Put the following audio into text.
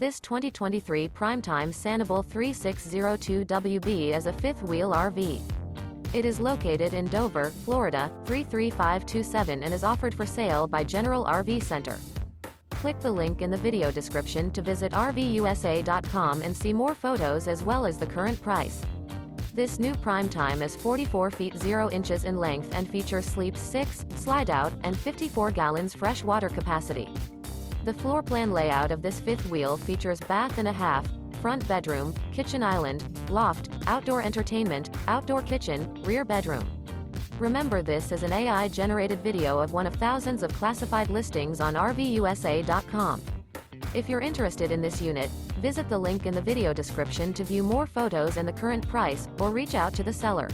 This 2023 Prime Time Sanibel 3602WB is a fifth-wheel RV. It is located in Dover, Florida, 33527 and is offered for sale by General RV Center. Click the link in the video description to visit RVUSA.com and see more photos as well as the current price. This new Prime Time is 44 feet 0 inches in length and features sleep 6, slide-out, and 54 gallons fresh water capacity. The floor plan layout of this fifth wheel features bath and a half, front bedroom, kitchen island, loft, outdoor entertainment, outdoor kitchen, rear bedroom. Remember, this is an AI-generated video of one of thousands of classified listings on RVUSA.com. If you're interested in this unit, visit the link in the video description to view more photos and the current price, or reach out to the seller.